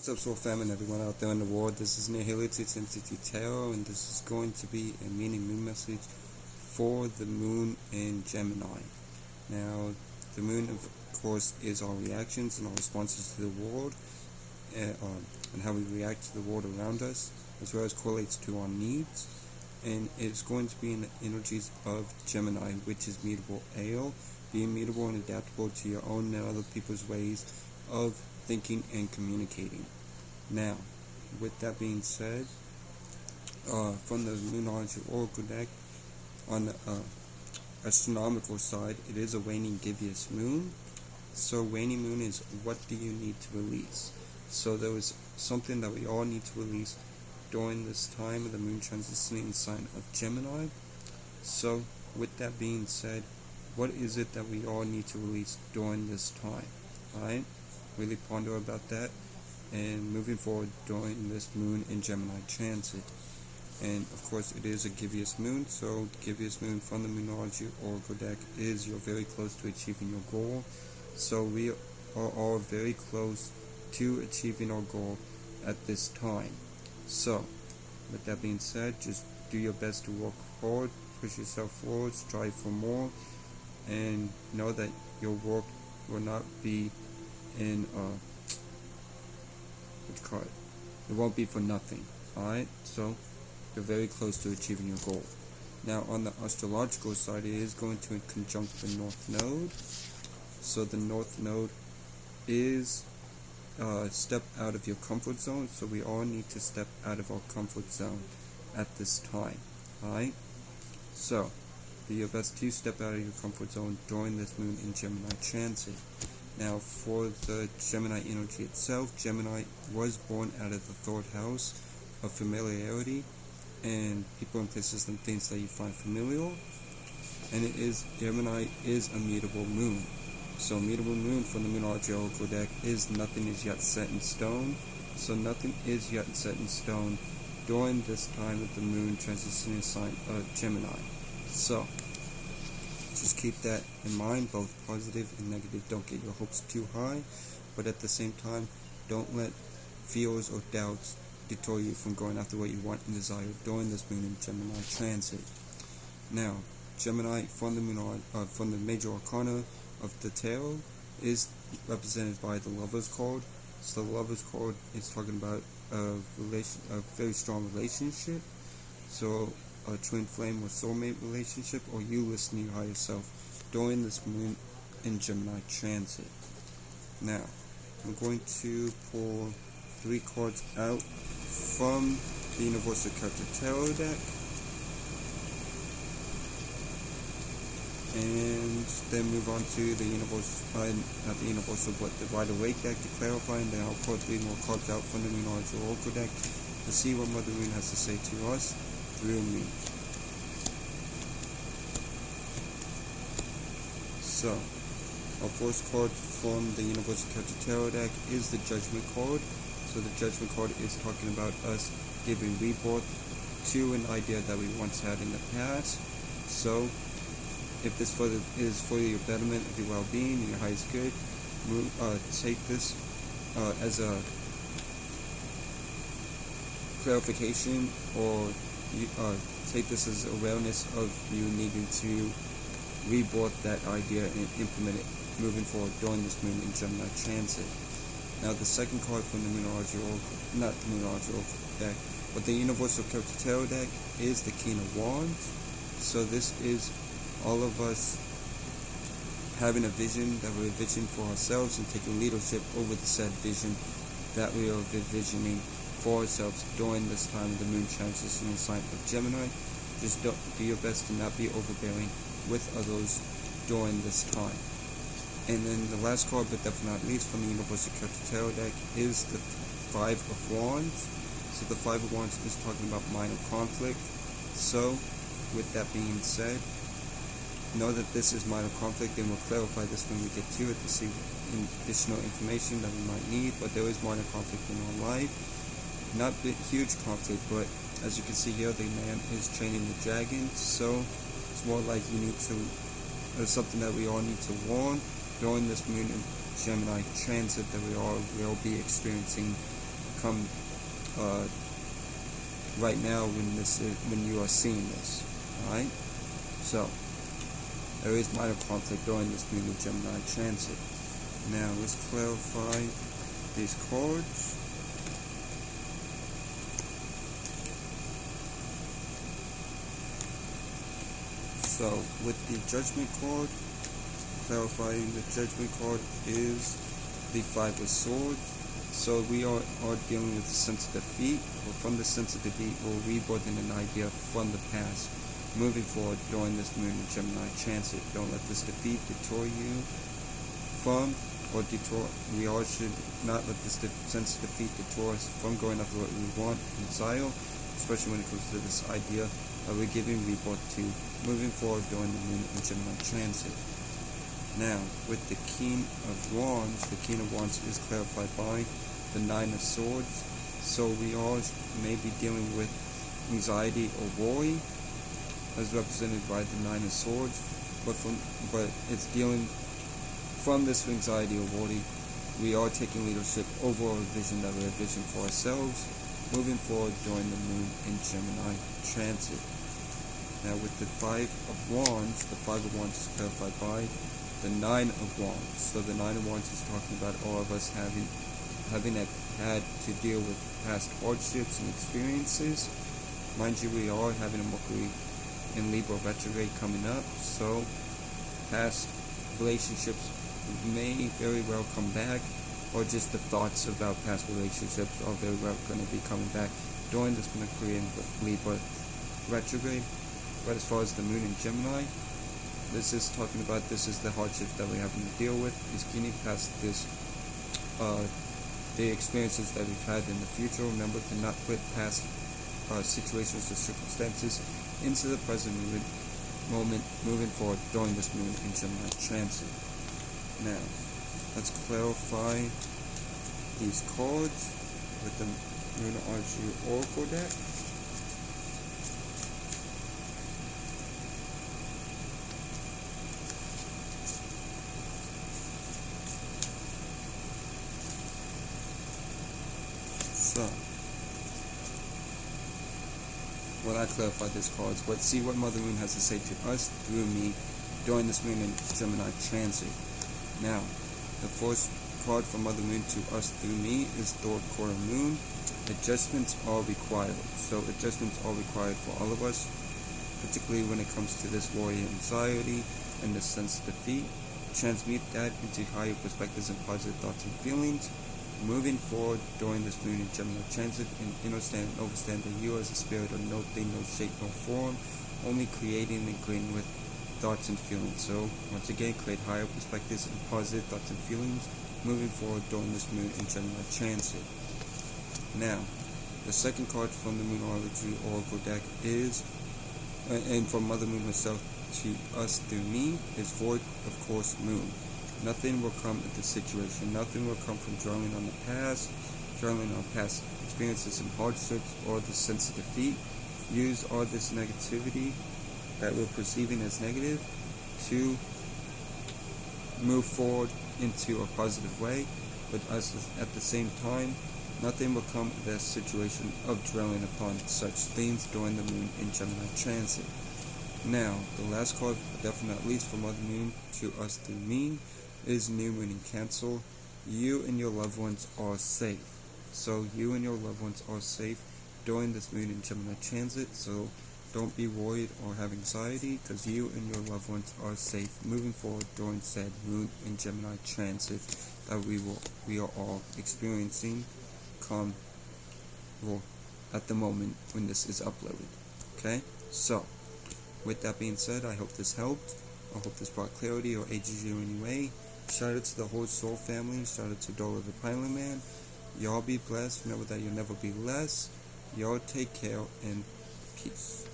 What's up, Soul Fam, and everyone out there in the world? This is Nihility Entity Tarot, and this is going to be a meaning moon message for the moon in Gemini. Now, the moon, of course, is our reactions and our responses to the world, and how we react to the world around us, as well as correlates to our needs. And it's going to be in the energies of Gemini, which is mutable ale, being mutable and adaptable to your own and other people's ways of thinking and communicating. Now, with that being said, from the Moonology Oracle deck, on the astronomical side, it is a waning gibbous moon. So waning moon is, what do you need to release? So there is something that we all need to release during this time of the moon transitioning sign of Gemini. So with that being said, what is it that we all need to release during this time? Alright? Really ponder about that and moving forward during this moon in Gemini transit. And of course, it is a gibbous moon, so gibbous moon from the Moonology Oracle deck is you're very close to achieving your goal. So we are all very close to achieving our goal at this time. So with that being said, just do your best to work hard, push yourself forward, strive for more, and know that your work will not be in it won't be for nothing. Alright, so you're very close to achieving your goal. Now on the astrological side, it is going to conjunct the North Node. So the North Node is a step out of your comfort zone, so we all need to step out of our comfort zone at this time. Alright, so do your best to step out of your comfort zone during this moon in Gemini transit. Now for the Gemini energy itself, Gemini was born out of the third house of familiarity and people and places and things that you find familiar. And it is, Gemini is a mutable moon. So mutable moon from the Moonology Oracle deck is nothing is yet set in stone. So nothing is yet set in stone during this time of the moon transitioning sign of Gemini. So just keep that in mind, both positive and negative. Don't get your hopes too high, but at the same time, don't let fears or doubts deter you from going after what you want and desire during this moon in Gemini transit. Now, Gemini from the major arcana of the tarot is represented by the Lover's card. So the Lover's card is talking about a very strong relationship. So a twin flame or soulmate relationship, or you listening to your higher self during this moon in Gemini transit. Now, I'm going to pull 3 cards out from the Universal Character Tarot deck, and then move on to the the Rider-Waite deck to clarify, and then I'll pull 3 more cards out from the Moonology Oracle deck to see what Mother Moon has to say to us through me. So, our first card from the Universal Character Tarot deck is the Judgment card. So the Judgment card is talking about us giving rebirth to an idea that we once had in the past. So, if this is for your betterment of your well-being and your highest good, take this as a clarification, or take this as awareness of you needing to rebirth that idea and implement it moving forward during this moon in Gemini transit. Now the second card from the Moonology Oracle, not the Moonology Oracle deck, but the Universal Character Tarot deck is the King of Wands. So this is all of us having a vision that we're envisioning for ourselves and taking leadership over the said vision that we are envisioning for ourselves during this time of the moon transition in sign of Gemini. Just do your best to not be overbearing with others during this time. And then the last card, but definitely not least, from the Universal Character Tarot deck is the 5 of Wands. So the 5 of Wands is talking about minor conflict. So with that being said, know that this is minor conflict, and we'll clarify this when we get to it to see additional information that we might need. But there is minor conflict in our life. Not huge conflict, but as you can see here, the man is training the dragon. So it's more like you need to, something that we all need to warn during this moon in Gemini transit that we all will be experiencing come right now when you are seeing this. Alright? So, there is minor conflict during this moon in Gemini transit. Now, let's clarify these cards. So, with the Judgment card, clarifying the Judgment card is the Five of Swords. So we are dealing with the sense of defeat, or from the sense of defeat, we're rebirthing an idea from the past, moving forward during this moon in Gemini transit. Don't let this defeat detour you from, or detour, we all should not let this sense of defeat detour us from going after what we want in style, especially when it comes to this idea that we're giving rebirth to, moving forward during the moon in Gemini transit. Now, with the King of Wands, the King of Wands is clarified by the Nine of Swords. So we all may be dealing with anxiety or worry, as represented by the Nine of Swords. But it's dealing from this anxiety or worry. We are taking leadership over our vision that we envision for ourselves, moving forward during the moon in Gemini transit. Now, with the Five of Wands, the Five of Wands is clarified by the Nine of Wands. So the Nine of Wands is talking about all of us having had to deal with past hardships and experiences. Mind you, we are having a Mercury in Libra retrograde coming up, so past relationships may very well come back, or just the thoughts about past relationships are very well going to be coming back during this Mercury in Libra retrograde. But as far as the moon in Gemini, this is talking about, this is the hardships that we're having to deal with, is getting past this, the experiences that we've had in the future. Remember to not put past situations or circumstances into the present moment, moving forward during this moon in Gemini transit. Now, let's clarify these cards with the Lunar Archery Oracle deck. So, when I clarify these cards, let's see what Mother Moon has to say to us through me during this moon in Gemini transit. Now, the first card from Mother Moon to us through me is Third Quarter Moon. Adjustments are required. So adjustments are required for all of us, particularly when it comes to this worry and anxiety and the sense of defeat. Transmute that into higher perspectives and positive thoughts and feelings. Moving forward during this moon in Gemini transit, and understand and overstand that you as a spirit are no thing, no shape, no form, only creating and agreeing with thoughts and feelings. So once again, create higher perspectives and positive thoughts and feelings moving forward during this moon in Gemini transit. Now, the second card from the Moonology Oracle deck is, and from Mother Moon herself to us through me, is Void of Course Moon. Nothing will come at the situation. Nothing will come from dwelling on the past, dwelling on past experiences and hardships, or the sense of defeat. Use all this negativity that we're perceiving as negative to move forward into a positive way, but at the same time, nothing will come at the situation of dwelling upon such things during the moon in Gemini transit. Now, the last card, definitely not least, from Mother Moon to us through me, is New Moon in Cancer. You and your loved ones are safe. So you and your loved ones are safe during this moon in Gemini transit. So don't be worried or have anxiety, because you and your loved ones are safe moving forward during said moon in Gemini transit that we are all experiencing at the moment when this is uploaded. Okay? So, with that being said, I hope this helped. I hope this brought clarity or aided you in any way. Shout out to the whole Soul family. Shout out to Dollar the Pilot Man. Y'all be blessed. Remember that you'll never be less. Y'all take care and peace.